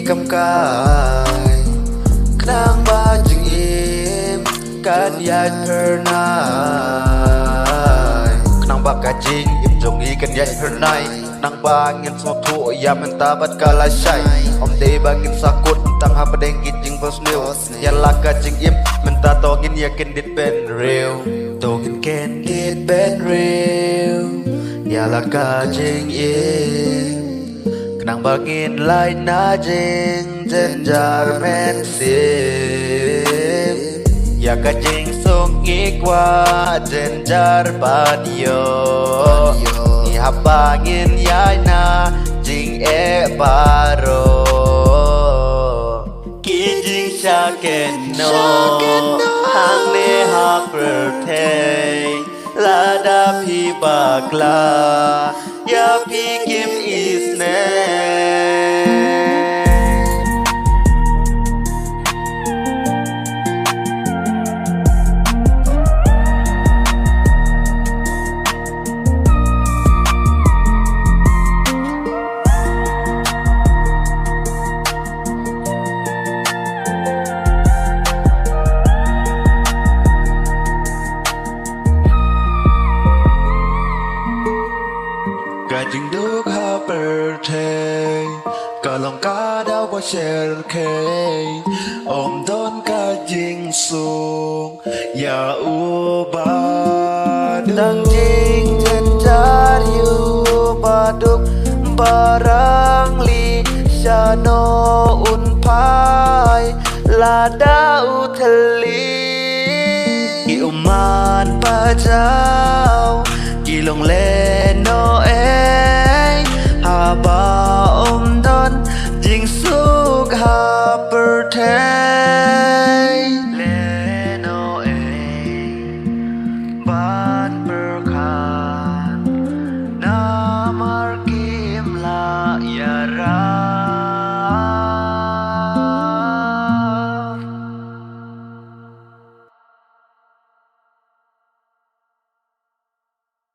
cầm cài nang ba chừng im can yai per nai nang ba ka jing im jong i kan yai per nai nang ba ngin so thu ya men ta bat ka la shai om de ba ngin sakut tang ha padeng ki jing pos new ya la ka jing im men ta to ngin ya ken dit ben real to ngin ken dit ben real ya la ka jing im nang ba ngin lai na jing jen jar men sim ya ka jing song ngi kwa jen jar pan yo ni haba ngin yai na jing e paro ki jing sha ken no hang le ha per the la da pi bakla ya pi kim is ne cả chừng đúc ha per the cả lòng cá đau qua shell kê ôm đón cả chừng xuống ya u ba đang ching trên cha yu ba đúc barang li sa no un pai la dau thali yêu man pa chao kỳ lòng lệ no ấy hà ba ôm đón dinh suk hà per thay lệ no ấy ban per khan na mar kim la ya ra